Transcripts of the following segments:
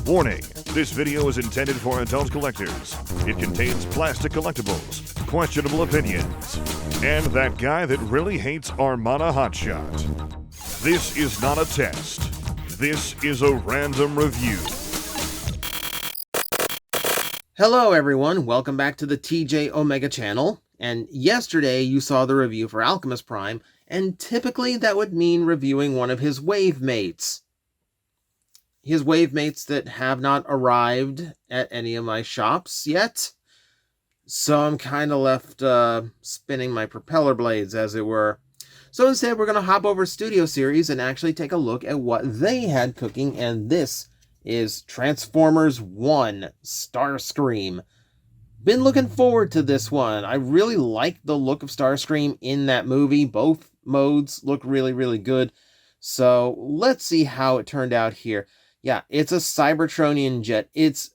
Warning, this video is intended for adult collectors. It contains plastic collectibles, questionable opinions, and that guy that really hates Armada Hotshot. This is not a test. This is a random review. Hello everyone, welcome back to the TJOmega channel. And yesterday you saw the review for Alchemist Prime, and typically that would mean reviewing one of his wave mates. His wave mates that have not arrived at any of my shops yet. So I'm kind of left spinning my propeller blades, as it were. So instead we're going to hop over Studio Series and actually take a look at what they had cooking, and this is Transformers 1 Starscream. Been looking forward to this one. I really like the look of Starscream in that movie. Both modes look really, really good. So let's see how it turned out here. Yeah, it's a Cybertronian jet. It's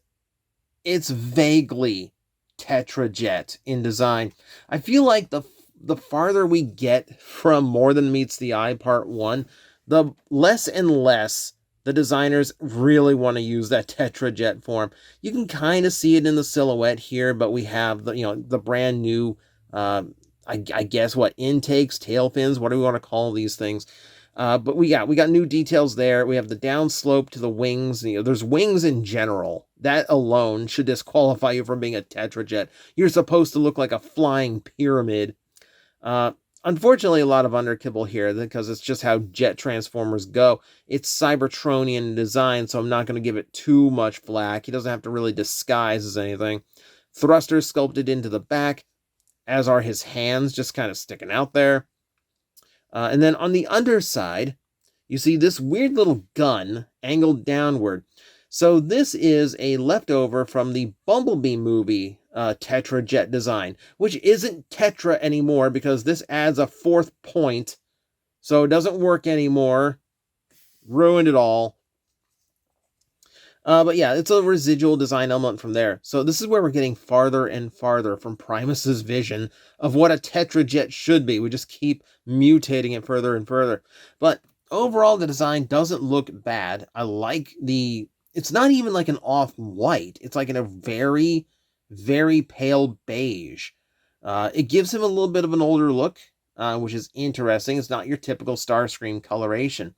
vaguely Tetrajet in design. I feel like the farther we get from More Than Meets the Eye Part 1, the less and less the designers really want to use that Tetrajet form. You can kind of see it in the silhouette here, but we have the brand new, I guess intakes, tail fins, what do we want to call these things? But we got new details there. We have the downslope to the wings. There's wings in general. That alone should disqualify you from being a Tetrajet. You're supposed to look like a flying pyramid. Unfortunately, a lot of underkibble here because it's just how jet transformers go. It's Cybertronian design, so I'm not going to give it too much flack. He doesn't have to really disguise as anything. Thrusters sculpted into the back, as are his hands just kind of sticking out there. And then on the underside, you see this weird little gun angled downward. So this is a leftover from the Bumblebee movie Tetrajet design, which isn't Tetra anymore because this adds a fourth point. So it doesn't work anymore. Ruined it all. But yeah, it's a residual design element from there. So this is where we're getting farther and farther from Primus's vision of what a Tetrajet should be. We just keep mutating it further and further. But overall, the design doesn't look bad. I like it's not even like an off-white. It's like in a very, very pale beige. It gives him a little bit of an older look, which is interesting. It's not your typical Starscream coloration.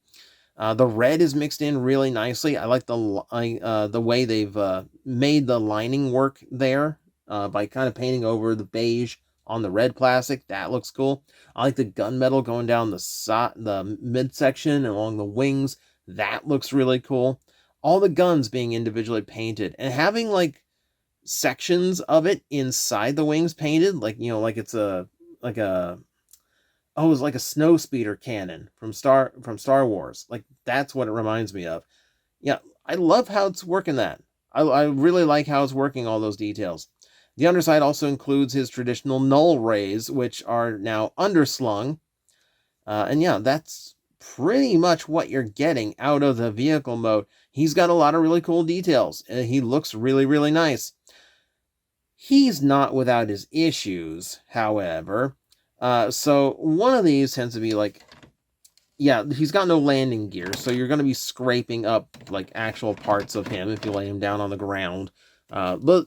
The red is mixed in really nicely. I like the way they've made the lining work there by kind of painting over the beige on the red plastic. That looks cool. I like the gunmetal going down the midsection along the wings. That looks really cool. All the guns being individually painted and having like sections of it inside the wings painted, like it's like a snow speeder cannon from Star Wars. Like that's what it reminds me of. Yeah, I love how it's working that. I really like how it's working all those details. The underside also includes his traditional null rays, which are now underslung. And yeah, that's pretty much what you're getting out of the vehicle mode. He's got a lot of really cool details. He looks really, really nice. He's not without his issues, however. So one of these tends to be like, yeah, he's got no landing gear, so you're going to be scraping up like actual parts of him if you lay him down on the ground. But,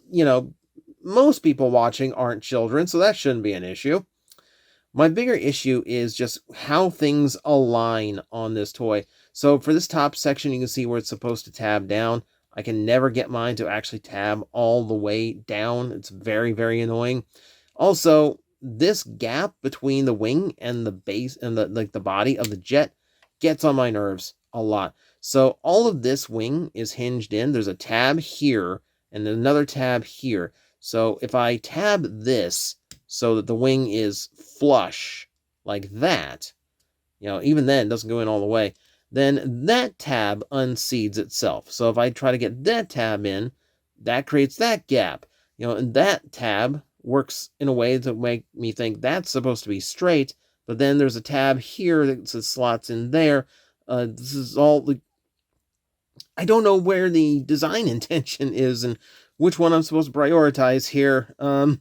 most people watching aren't children, so that shouldn't be an issue. My bigger issue is just how things align on this toy. So for this top section, you can see where it's supposed to tab down. I can never get mine to actually tab all the way down. It's very, very annoying. Also, this gap between the wing and the base and the body of the jet gets on my nerves a lot. So all of this wing is hinged in. There's a tab here and another tab here. So if I tab this so that the wing is flush like that, even then it doesn't go in all the way, then that tab unseeds itself. So if I try to get that tab in, that creates that gap. And that tab works in a way to make me think that's supposed to be straight, but then there's a tab here that slots in there. This is all I don't know where the design intention is and which one I'm supposed to prioritize here. I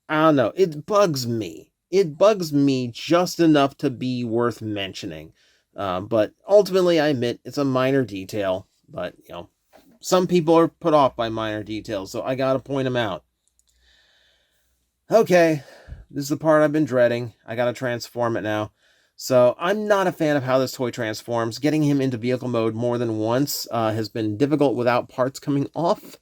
don't know. It bugs me. It bugs me just enough to be worth mentioning. But ultimately, I admit it's a minor detail. But, some people are put off by minor details, so I gotta point them out. Okay, this is the part I've been dreading. I gotta transform it now. So I'm not a fan of how this toy transforms. Getting him into vehicle mode more than once has been difficult without parts coming off.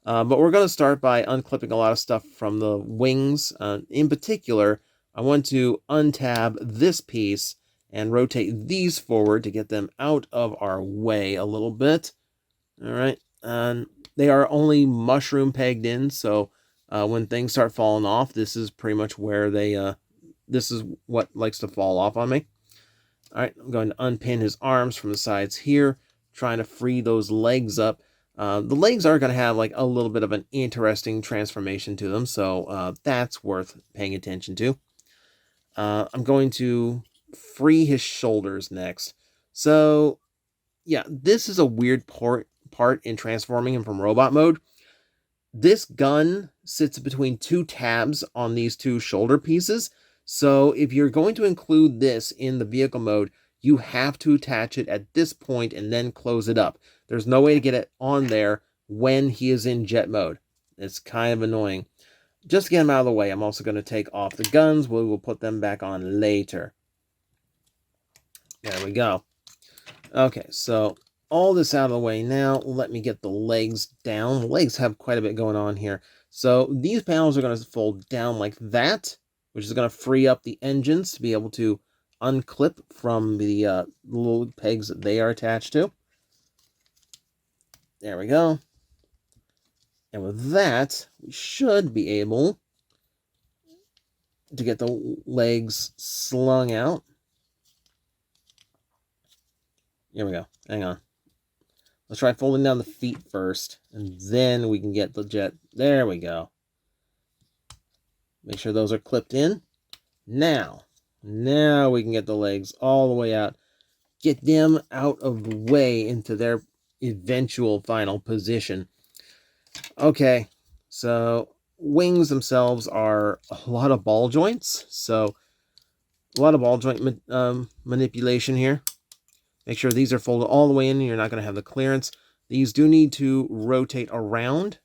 But we're going to start by unclipping a lot of stuff from the wings. In particular, I want to untab this piece and rotate these forward to get them out of our way a little bit. All right, and they are only mushroom pegged in, so when things start falling off, this is pretty much where they, this is what likes to fall off on me. All right, I'm going to unpin his arms from the sides here, trying to free those legs up. The legs are going to have like a little bit of an interesting transformation to them, so that's worth paying attention to. I'm going to free his shoulders next. So, yeah, this is a weird part in transforming him from robot mode. This gun sits between two tabs on these two shoulder pieces, so if you're going to include this in the vehicle mode, you have to attach it at this point and then close it up. There's no way to get it on there when he is in jet mode. It's kind of annoying. Just to get him out of the way, I'm also going to take off the guns. We will put them back on later. There we go. Okay, so all this out of the way now. Let me get the legs down. The legs have quite a bit going on here. So these panels are going to fold down like that, which is going to free up the engines to be able to unclip from the little pegs that they are attached to. There we go. And with that, we should be able to get the legs slung out. Here we go. Hang on. Let's try folding down the feet first, and then we can get the jet. There we go. Make sure those are clipped in. Now we can get the legs all the way out. Get them out of the way into their eventual final position. Okay, so wings themselves are a lot of ball joints. So a lot of ball joint manipulation here. Make sure these are folded all the way in. You're not going to have the clearance. These do need to rotate around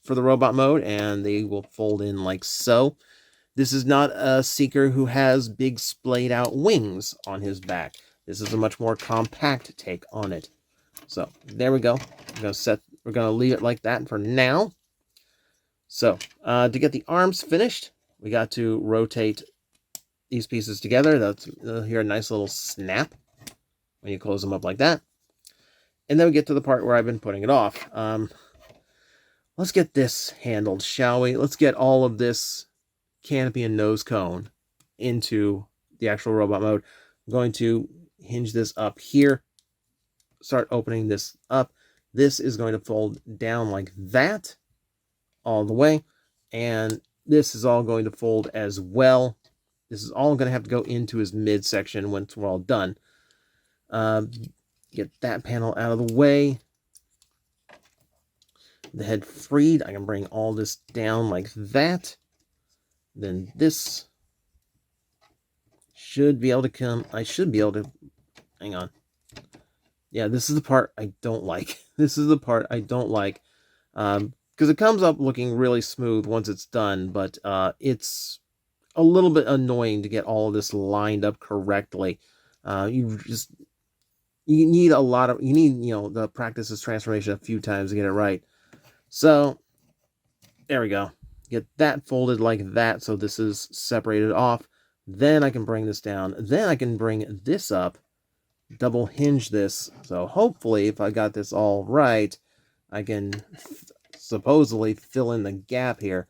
for the robot mode, and they will fold in like so. This is not a Seeker who has big splayed out wings on his back. This is a much more compact take on it. So there we go. We're going to leave it like that for now. So to get the arms finished, we got to rotate these pieces together. That's hear a nice little snap when you close them up like that. And then we get to the part where I've been putting it off. Let's get this handled, shall we? Let's get all of this canopy and nose cone into the actual robot mode. I'm going to hinge this up here. Start opening this up. This is going to fold down like that all the way. And this is all going to fold as well. This is all going to have to go into his midsection once we're all done. Get that panel out of the way. The head freed. I can bring all this down like that. Then this should be able to come. I should be able to. Hang on. Yeah, this is the part I don't like. This is the part I don't like. Because it comes up looking really smooth once it's done, but it's a little bit annoying to get all of this lined up correctly. You need the practice this transformation a few times to get it right. So there we go. Get that folded like that, so this is separated off. Then I can bring this down. Then I can bring this up, double hinge this. So hopefully, if I got this all right, I can supposedly fill in the gap here.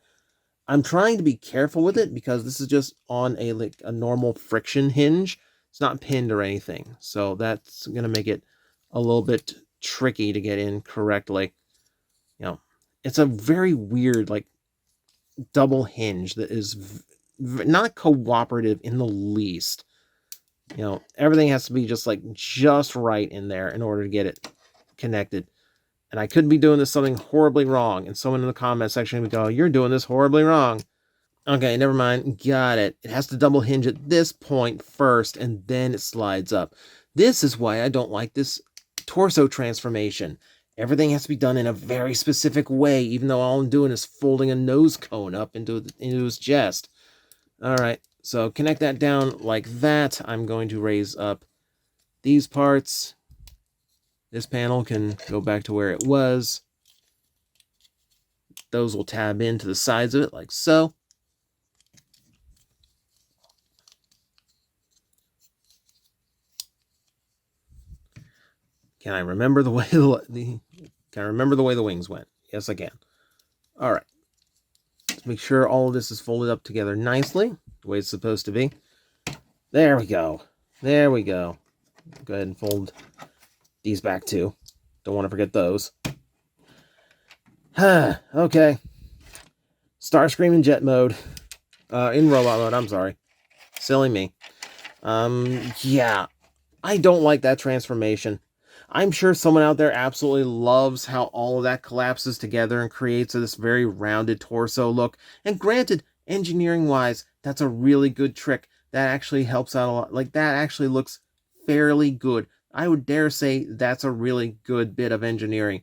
I'm trying to be careful with it because this is just on a normal friction hinge. It's not pinned or anything. So that's going to make it a little bit tricky to get in correctly. It's a very weird, double hinge that is not cooperative in the least. Everything has to be just right in there in order to get it connected. And I could be doing something horribly wrong. And someone in the comment section would go, "You're doing this horribly wrong." Okay, never mind. Got it. It has to double hinge at this point first, and then it slides up. This is why I don't like this torso transformation. Everything has to be done in a very specific way, even though all I'm doing is folding a nose cone up into his chest. All right, so connect that down like that. I'm going to raise up these parts. This panel can go back to where it was. Those will tab into the sides of it like so. Can I remember the way can I remember the way the wings went? Yes, I can. All right. Let's make sure all of this is folded up together nicely, the way it's supposed to be. There we go. There we go. Go ahead and fold these back too. Don't want to forget those. Okay. Starscream in jet mode. In robot mode, I'm sorry. Silly me. Yeah. I don't like that transformation. I'm sure someone out there absolutely loves how all of that collapses together and creates this very rounded torso look. And granted, engineering-wise, that's a really good trick. That actually helps out a lot. Like, that actually looks fairly good. I would dare say that's a really good bit of engineering.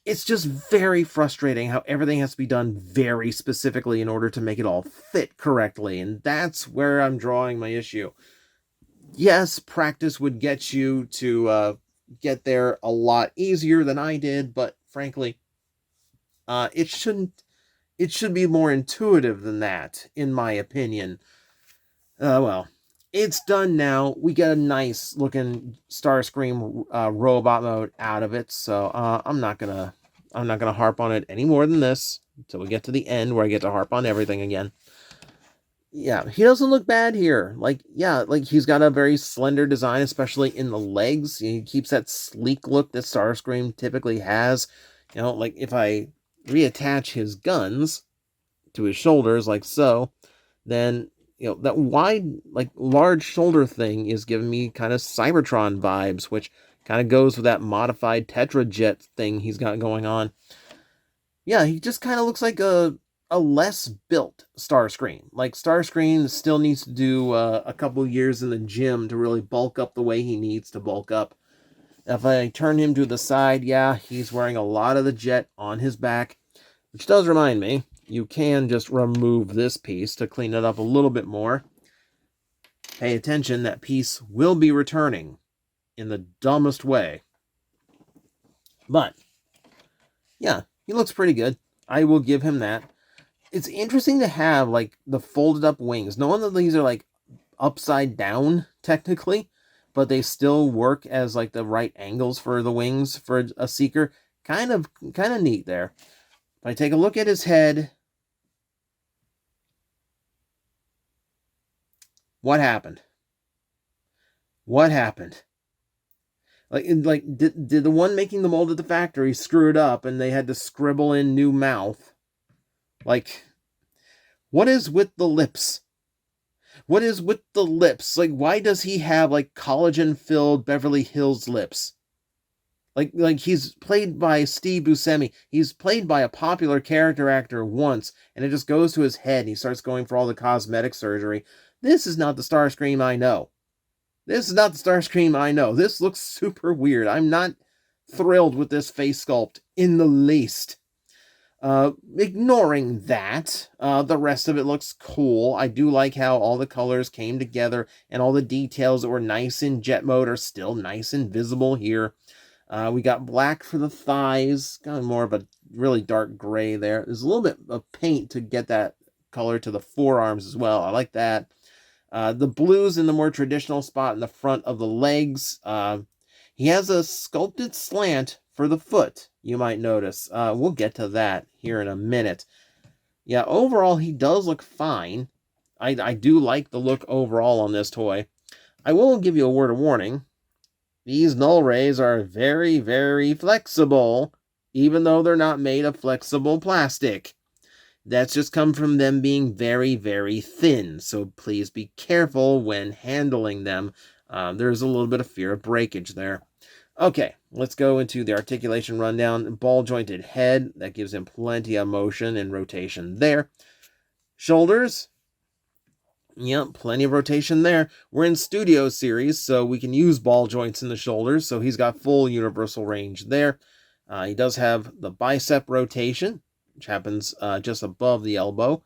It's just very frustrating how everything has to be done very specifically in order to make it all fit correctly. And that's where I'm drawing my issue. Yes, practice would get you to get there a lot easier than I did, but frankly, it should be more intuitive than that, in my opinion. Well, it's done now. We get a nice looking Starscream robot mode out of it, so I'm not gonna harp on it any more than this until we get to the end where I get to harp on everything again. Yeah, he doesn't look bad here. Like, yeah, like he's got a very slender design, especially in the legs. He keeps that sleek look that Starscream typically has. You know, like if I reattach his guns to his shoulders like so, then, you know, that wide, like large shoulder thing is giving me kind of Cybertron vibes, which kind of goes with that modified Tetrajet thing he's got going on. Yeah, he just kind of looks like a less built Starscream. Like, Starscream still needs to do a couple years in the gym to really bulk up the way he needs to bulk up. If I turn him to the side, yeah, he's wearing a lot of the jet on his back, which does remind me, you can just remove this piece to clean it up a little bit more. Pay attention, that piece will be returning in the dumbest way. But, yeah, he looks pretty good. I will give him that. It's interesting to have, like, the folded up wings. Knowing that these are, like, upside down, technically, but they still work as, like, the right angles for the wings for a Seeker. Kind of neat there. If I take a look at his head, what happened? What happened? Did the one making the mold at the factory screw it up and they had to scribble in new mouth? Like, what is with the lips? What is with the lips? Like, why does he have, like, collagen-filled Beverly Hills lips? Like he's played by Steve Buscemi. He's played by a popular character actor once, and it just goes to his head, and he starts going for all the cosmetic surgery. This is not the Starscream I know. This is not the Starscream I know. This looks super weird. I'm not thrilled with this face sculpt in the least. Ignoring that, the rest of it looks cool. I do like how all the colors came together and all the details that were nice in jet mode are still nice and visible here. We got black for the thighs, kind of more of a really dark gray there. There's a little bit of paint to get that color to the forearms as well. I like that. The blues in the more traditional spot in the front of the legs. He has a sculpted slant for the foot, you might notice. We'll get to that here in a minute. Yeah, overall, he does look fine. I do like the look overall on this toy. I will give you a word of warning. These null rays are very, very flexible, even though they're not made of flexible plastic. That's just come from them being very, very thin, so please be careful when handling them. There's a little bit of fear of breakage there. Okay, let's go into the articulation rundown. Ball-jointed head, that gives him plenty of motion and rotation there. Shoulders, yep, plenty of rotation there. We're in Studio Series, so we can use ball joints in the shoulders, so he's got full universal range there. He does have the bicep rotation, which happens just above the elbow.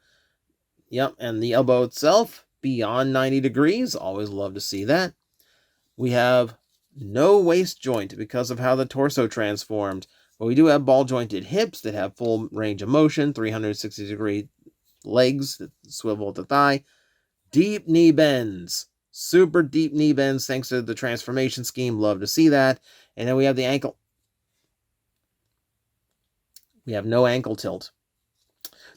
Yep, and the elbow itself, beyond 90 degrees. Always love to see that. We have no waist joint because of how the torso transformed. But we do have ball-jointed hips that have full range of motion, 360-degree legs that swivel at the thigh. Deep knee bends. Super deep knee bends thanks to the transformation scheme. Love to see that. And then we have the ankle. We have no ankle tilt.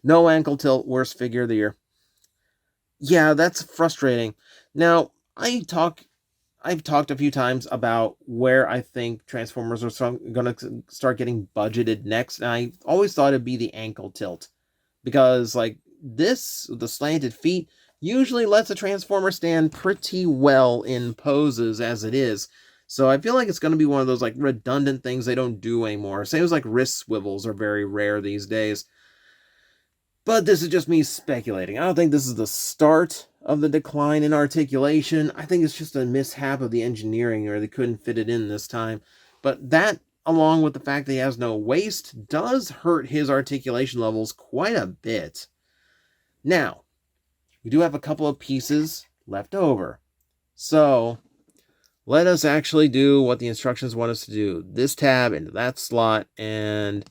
No ankle tilt, worst figure of the year. Yeah, that's frustrating. Now, I've talked a few times about where I think Transformers are going to start getting budgeted next, and I always thought it'd be the ankle tilt. Because, like, the slanted feet, usually lets a Transformer stand pretty well in poses as it is. So I feel like it's going to be one of those, like, redundant things they don't do anymore. Same as, like, wrist swivels are very rare these days. But this is just me speculating. I don't think this is the start of the decline in articulation. I think it's just a mishap of the engineering, or they couldn't fit it in this time. But that, along with the fact that he has no waist, does hurt his articulation levels quite a bit. Now, we do have a couple of pieces left over. So, let us actually do what the instructions want us to do. This tab into that slot, and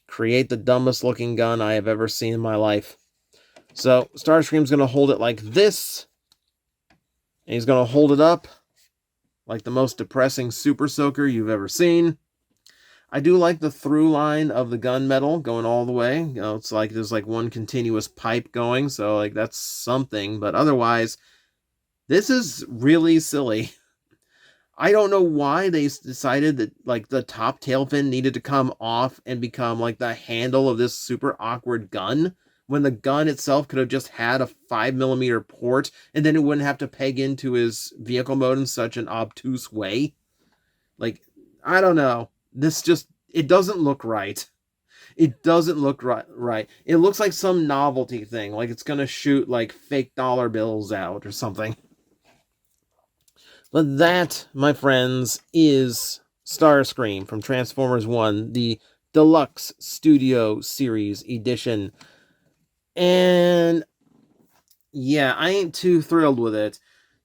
create the dumbest looking gun I have ever seen in my life. So, Starscream's going to hold it like this. And he's going to hold it up like the most depressing super soaker you've ever seen. I do like the through line of the gunmetal going all the way. You know, it's like there's like one continuous pipe going, so like that's something. But otherwise, this is really silly. I don't know why they decided that like the top tail fin needed to come off and become like the handle of this super awkward gun, when the gun itself could have just had a 5mm port, and then it wouldn't have to peg into his vehicle mode in such an obtuse way. Like, I don't know. It doesn't look right. It doesn't look right. It looks like some novelty thing, like it's gonna shoot like fake dollar bills out or something. But that, my friends, is Starscream from Transformers 1, the Deluxe Studio Series Edition. And yeah, I ain't too thrilled with it.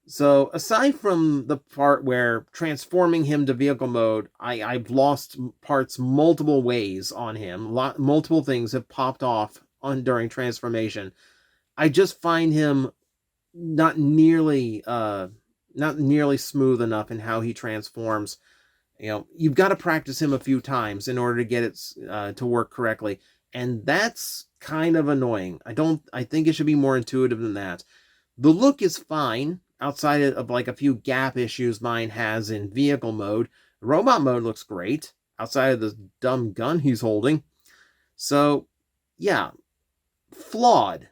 So, aside from the part where transforming him to vehicle mode, I've lost parts multiple ways on him. Multiple things have popped off during transformation. I just find him not nearly smooth enough in how he transforms. You know, you've got to practice him a few times in order to get it to work correctly. And that's kind of annoying. I think it should be more intuitive than that. The look is fine, outside of like a few gap issues mine has in vehicle mode. Robot mode looks great, outside of this dumb gun he's holding. So, yeah, flawed,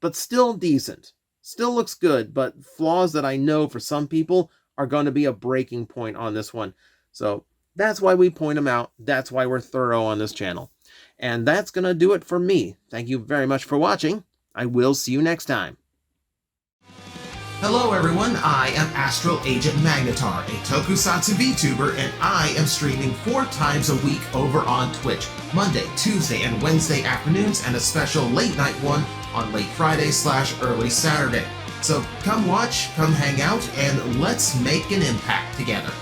but still decent. Still looks good, but flaws that I know for some people are going to be a breaking point on this one. So, that's why we point them out. That's why we're thorough on this channel. And that's going to do it for me. Thank you very much for watching. I will see you next time. Hello everyone, I am Astral Agent Magnetar, a Tokusatsu VTuber, and I am streaming 4 times a week over on Twitch, Monday, Tuesday, and Wednesday afternoons, and a special late night one on late Friday/early Saturday. So come watch, come hang out, and let's make an impact together.